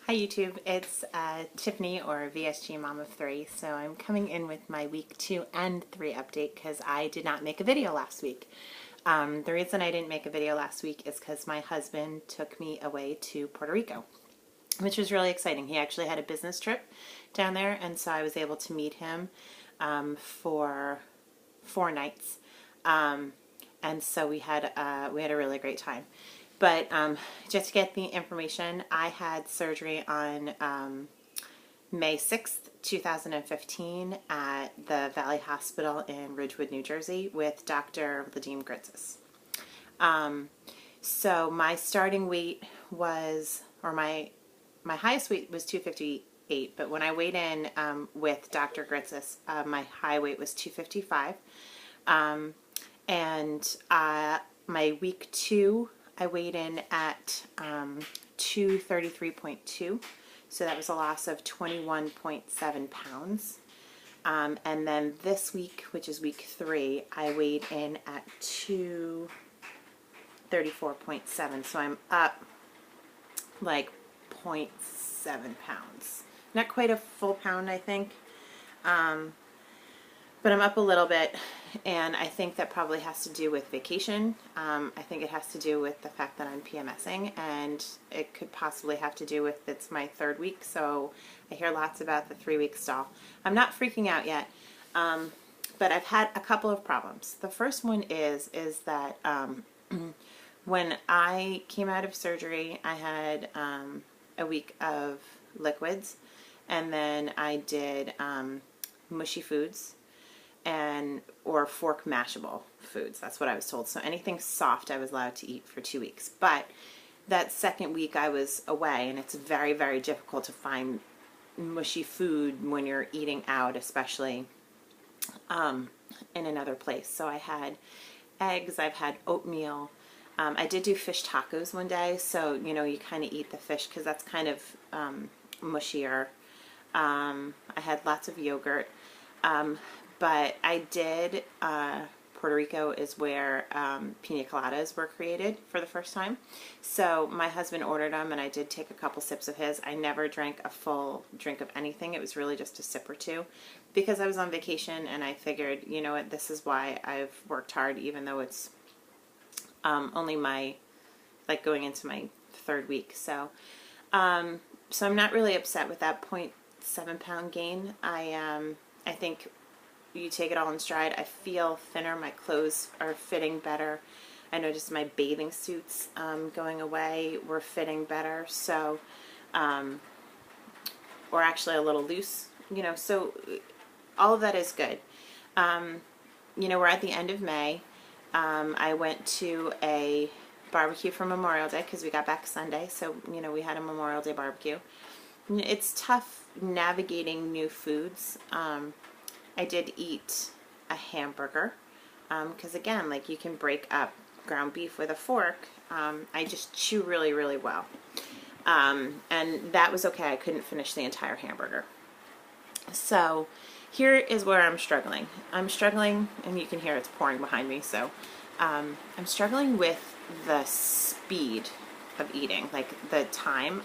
Hi YouTube, it's Tiffany or VSG Mom of 3. So I'm coming in with my week 2 and 3 update because I did not make a video last week. The reason I didn't make a video last week is because my husband took me away to Puerto Rico, which was really exciting. He actually had a business trip down there, and so I was able to meet him for 4 nights. And so we had a really great time. But just to get the information, I had surgery on May 6th, 2015 at the Valley Hospital in Ridgewood, New Jersey with Dr. Gritsus. So my starting weight was, or my highest weight was 258, but when I weighed in with Dr. Gritsus, my high weight was 255. And my week 2, I weighed in at 233.2, so that was a loss of 21.7 pounds. And then this week, which is week 3, I weighed in at 234.7, so I'm up like 0.7 pounds. Not quite a full pound, I think. But I'm up a little bit, and I think that probably has to do with vacation. I think it has to do with the fact that I'm PMSing, and it could possibly have to do with it's my 3rd week, so I hear lots about the 3-week stall. I'm not freaking out yet, but I've had a couple of problems. The first one is that when I came out of surgery, I had a week of liquids, and then I did mushy foods or fork mashable foods. That's what I was told. So anything soft I was allowed to eat for 2 weeks. But that second week I was away, and it's very, very difficult to find mushy food when you're eating out, especially in another place. So I had eggs, I've had oatmeal. I did do fish tacos one day, so you kind of eat the fish because that's kind of mushier. I had lots of yogurt. But I did, Puerto Rico is where pina coladas were created for the first time. So my husband ordered them, and I did take a couple sips of his. I never drank a full drink of anything. It was really just a sip or two because I was on vacation, and I figured, you know what, this is why I've worked hard, even though it's only going into my 3rd week. So, so I'm not really upset with that 0.7 pound gain. I think you take it all in stride. I feel thinner. My clothes are fitting better. I noticed my bathing suits going away were fitting better. So, or actually a little loose, so all of that is good. We're at the end of May. I went to a barbecue for Memorial Day because we got back Sunday. So, we had a Memorial Day barbecue. It's tough navigating new foods. I did eat a hamburger because, again, you can break up ground beef with a fork. I just chew really, really well. And that was okay. I couldn't finish the entire hamburger. So here is where I'm struggling. I'm struggling, and you can hear it's pouring behind me. So I'm struggling with the speed of eating, the time.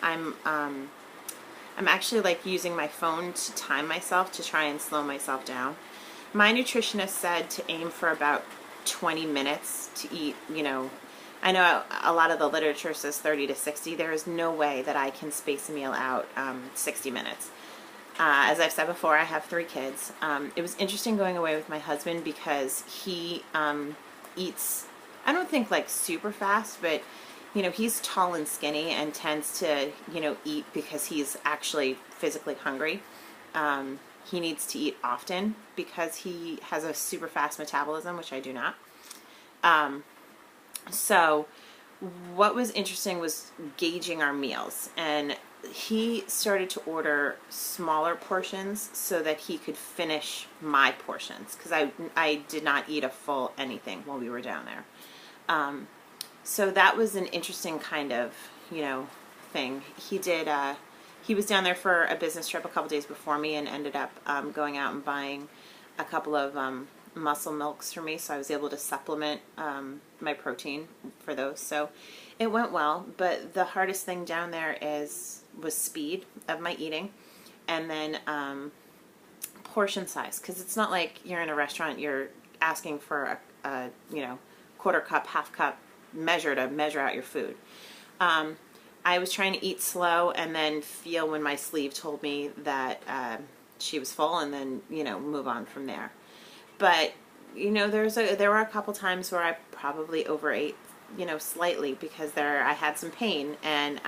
I'm actually using my phone to time myself to try and slow myself down. My nutritionist said to aim for about 20 minutes to eat, I know a lot of the literature says 30 to 60. There is no way that I can space a meal out 60 minutes. As I've said before, I have 3 kids. It was interesting going away with my husband because he eats, I don't think super fast, but he's tall and skinny and tends to, eat because he's actually physically hungry. He needs to eat often because he has a super fast metabolism, which I do not. So what was interesting was gauging our meals. And he started to order smaller portions so that he could finish my portions because I did not eat a full anything while we were down there. So that was an interesting kind of, thing. He was down there for a business trip a couple days before me and ended up going out and buying a couple of muscle milks for me, so I was able to supplement my protein for those. So it went well, but the hardest thing down there is was speed of my eating, and then portion size, because it's not like you're in a restaurant, you're asking for a quarter cup, half cup measure to measure out your food. I was trying to eat slow and then feel when my sleeve told me that she was full, and then move on from there. But there were a couple times where I probably overate slightly, because I had some pain. And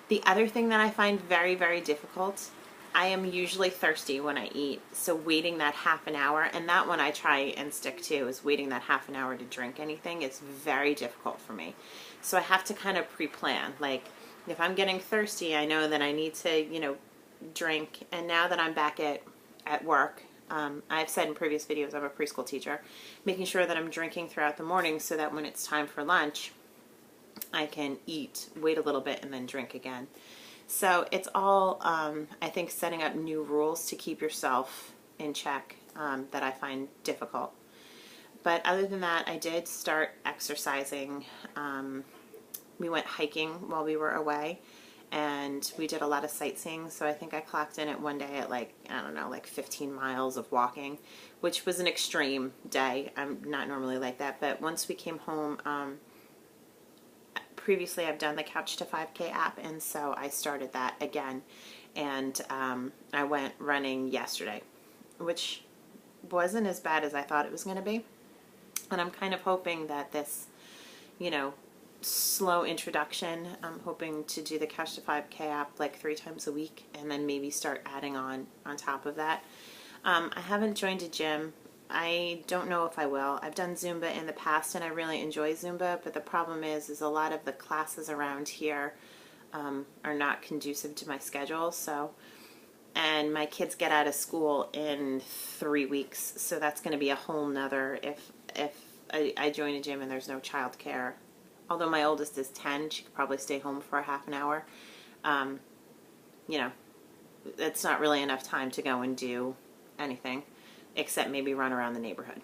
the other thing that I find very, very difficult, I am usually thirsty when I eat, so waiting that half an hour, and that one I try and stick to, is waiting that half an hour to drink anything. It's very difficult for me. So I have to kind of pre-plan. Like, if I'm getting thirsty, I know that I need to, drink. And now that I'm back at work, I've said in previous videos, I'm a preschool teacher, making sure that I'm drinking throughout the morning so that when it's time for lunch, I can eat, wait a little bit, and then drink again. So it's all, I think, setting up new rules to keep yourself in check that I find difficult. But other than that, I did start exercising. We went hiking while we were away, and we did a lot of sightseeing. So I think I clocked in at one day at like 15 miles of walking, which was an extreme day. I'm not normally like that. But once we came home, previously I've done the Couch to 5K app, and so I started that again. And I went running yesterday, which wasn't as bad as I thought it was going to be. And I'm kind of hoping that this, slow introduction, I'm hoping to do the Couch to 5K app like 3 times a week, and then maybe start adding on top of that. I haven't joined a gym. I don't know if I will. I've done Zumba in the past, and I really enjoy Zumba, but the problem is a lot of the classes around here are not conducive to my schedule. So, and my kids get out of school in 3 weeks, so that's going to be a whole nother, if I join a gym and there's no childcare. Although my oldest is 10, she could probably stay home for a half an hour. It's not really enough time to go and do anything except maybe run around the neighborhood.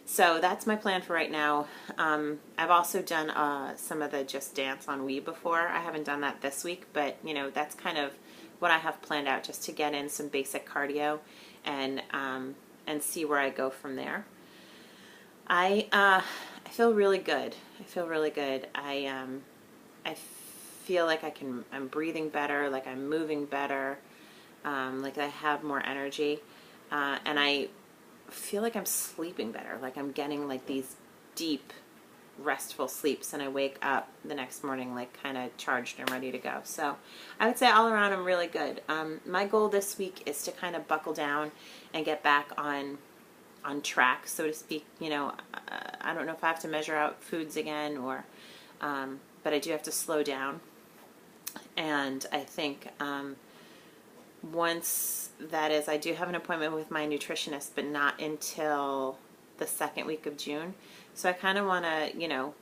So that's my plan for right now. I've also done some of the Just Dance on Wii before. I haven't done that this week, but that's kind of what I have planned out, just to get in some basic cardio and see where I go from there. I feel really good. I feel really good. I feel like I'm breathing better, like I'm moving better, like I have more energy, and I feel like I'm sleeping better, like I'm getting like these deep, restful sleeps, and I wake up the next morning like kind of charged and ready to go. So I would say all around I'm really good. My goal this week is to kind of buckle down and get back on track, so to speak. I don't know if I have to measure out foods again, or but I do have to slow down. And I think once that is, I do have an appointment with my nutritionist, but not until the 2nd week of June. So I kind of want to,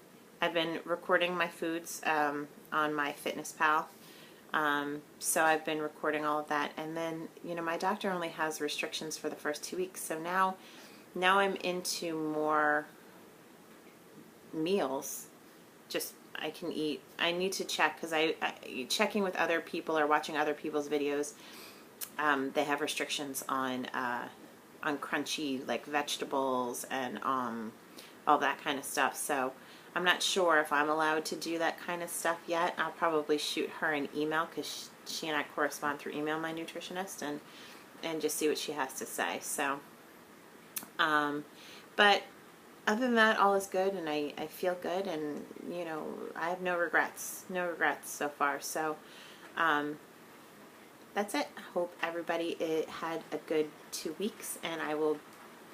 I've been recording my foods on my FitnessPal. So I've been recording all of that. And then, my doctor only has restrictions for the first 2 weeks. So now I'm into more meals. Just, I can eat. I need to check, because I checking with other people or watching other people's videos, they have restrictions on crunchy, like, vegetables and all that kind of stuff. So I'm not sure if I'm allowed to do that kind of stuff yet. I'll probably shoot her an email, because she and I correspond through email, my nutritionist, and just see what she has to say. So but other than that, all is good, and I feel good, and I have no regrets so far. So that's it. I hope everybody had a good 2 weeks, and I will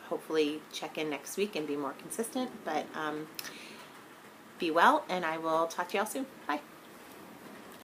hopefully check in next week and be more consistent. But be well, and I will talk to y'all soon. Bye.